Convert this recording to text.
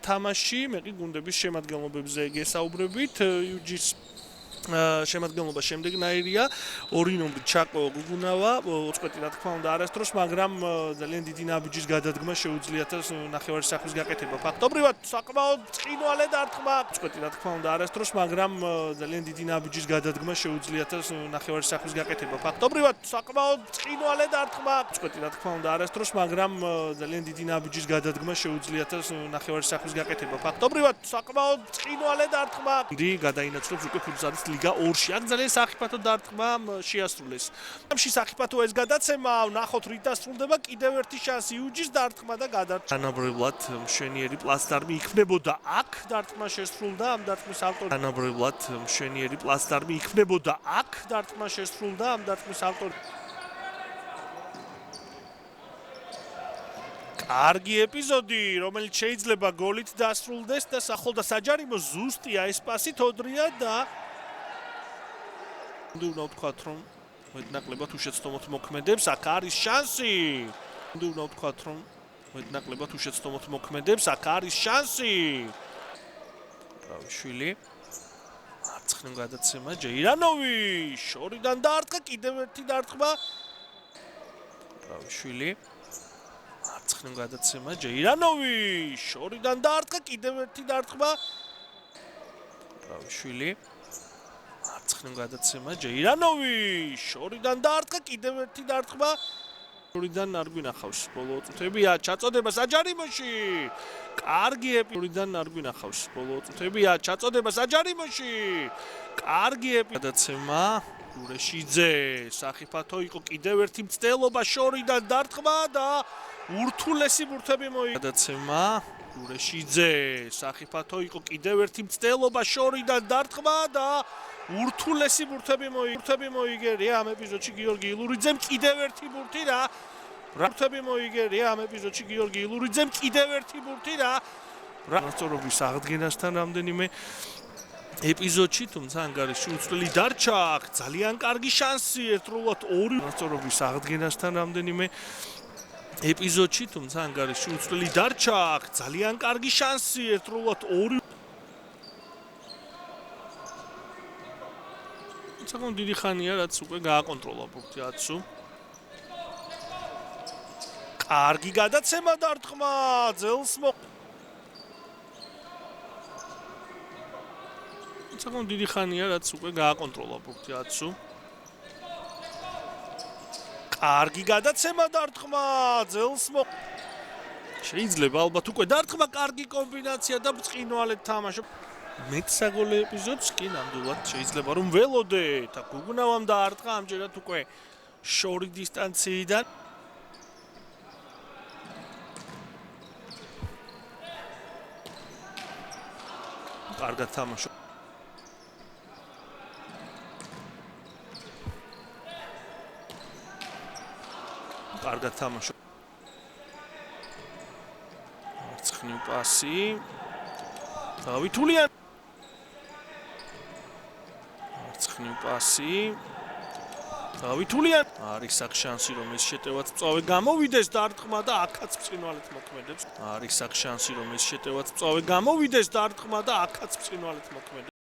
თამაში, მე კი გუნდების შემადგენლობებზე გესაუბრებით. იუჯის შემადგენლობა შემდეგნაირია: 2 ნომრით ჩაკო გუგუნავა, 20 რა თქმა უნდა არასდროს, მაგრამ ძალიან დიდი ნაბიჯის გადადგმა შეუძლიათ ნახევარი სახის გაკეთება. ფაქტობრივად საკმაოდ ბრწყინვალე დარტყმა, 20 რა თქმა უნდა არასდროს, მაგრამ ძალიან დიდი ნაბიჯის გადადგმა შეუძლიათ ნახევარი სახის გაკეთება. ფაქტობრივად საკმაოდ ბრწყინვალე დარტყმა, 20 რა თქმა უნდა არასდროს, მაგრამ ძალიან დიდი ნაბიჯის გადადგმა შეუძლიათ ნახევარი სახის გაკეთება. ფაქტობრივად საკმაოდ ბრწყინვალე დარტყმა. დი გადაინაცვლებს უკვე ფუტზალის ლიგა 2-ში. აქ ძალიან საფეხბურთო დარტყმა შეასრულეს. ამში საფეხბურთო ეს გადაცემა, ნახოთ რით დასრულდება, კიდევ ერთი შანსი იუჯის დარტყმა და გადარჩა. თანაბრებლად მშვენიერი პლასტარმი იქნებოდა აქ, დარტყმა შესრულდა, ამ დარტყმის ავტორი. თანაბრებლად მშვენიერი პლასტარმი იქნებოდა აქ, დარტყმა შესრულდა, ამ დარტყმის ავტორი. კარგი ეპიზოდი, რომელიც შეიძლება გოლით დასრულდეს და ახლა საჯარიმო ზუსტია ეს პასი თოდრია და უნდა ვთქვათ, რომ მეტნაკლებად უშეცდომოთ მოქმედებს, აქ არის შანსი. უნდა ვთქვათ, რომ მეტნაკლებად უშეცდომოთ მოქმედებს, აქ არის შანსი. შვილი. მარცხნივ გადაცემა ჯეირანოვი, შორიდან დარტყმა, კიდევ ერთი დარტყმა. შვილი. მარცხნივ გადაცემა ჯეირანოვი, შორიდან დარტყმა, კიდევ ერთი დარტყმა. შვილი. მარცხნივ გადაცემა ჯეირანოვი, შორიდან დარტყმა, კიდევ ერთი დარტყმა. შორიდან არ გვინახავს ბოლო წუთებია ჩაწოდება საჯარიმოში. კარგი ეპიზოდიდან არ გვინახავს ბოლო წუთებია ჩაწოდება საჯარიმოში. კარგი გადაცემა ურეშიძე, საფეხბურთო იყო კიდევ ერთი მცდელობა შორიდან დარტყმა და ურთულესი ბურთები გადაცემა ურეშიძე, საფეხბურთო იყო კიდევ ერთი მცდელობა შორიდან დარტყმა და ურთულესი ბურთები მოიგერია ამ ეპიზოდში გიორგი ილურიძემ კიდევ ერთი ბურთი რა. ბურთები მოიგერია ამ ეპიზოდში გიორგი ილურიძემ კიდევ ერთი ბურთი რა. რასწორობის აღდგენასთან რამდენიმე ეპიზოდში, თუმცა ანგარიში უცვლელი დარჩა, ძალიან კარგი შანსი ერთდროულად 2 რასწორობის აღდგენასთან რამდენიმე ეპიზოდში, თუმცა ანგარიში უცვლელი დარჩა, ძალიან კარგი შანსი ერთდროულად 2 საკმაოდ დიდი ხანია, რაც უკვე გააკონტროლა ბურთი აცუ. კარგი გადაცემა დარტყმა, ძელს საკმაოდ დიდი ხანია, რაც უკვე გააკონტროლა ბურთი აცუ. კარგი გადაცემა დარტყმა, ძელს შეიძლება ალბათ უკვე დარტყმა, კარგი კომბინაცია და ბრწყინვალედ თამაშობ. მეტსაგოლე ეპიზოდს კი ნამდვილად შეიძლება რომ ველოდეთ. აქ გუგუნავამ დაარტყა ამჯერად უკვე შორი დისტანციიდან. კარგად თამაშობ. კარგად თამაშობ. მარცხნივ პასი. დავითულიან მარცხნივ პასი. დავითულიან არის აქ შანსი რომ ეს შეტევაც მწვავე გამოვიდეს დარტყმა და აქაც ბრწყინვალედ მოქმედებს. არის აქ შანსი რომ ეს შეტევაც მწვავე გამოვიდეს დარტყმა და აქაც ბრწყინვალედ მოქმედებს.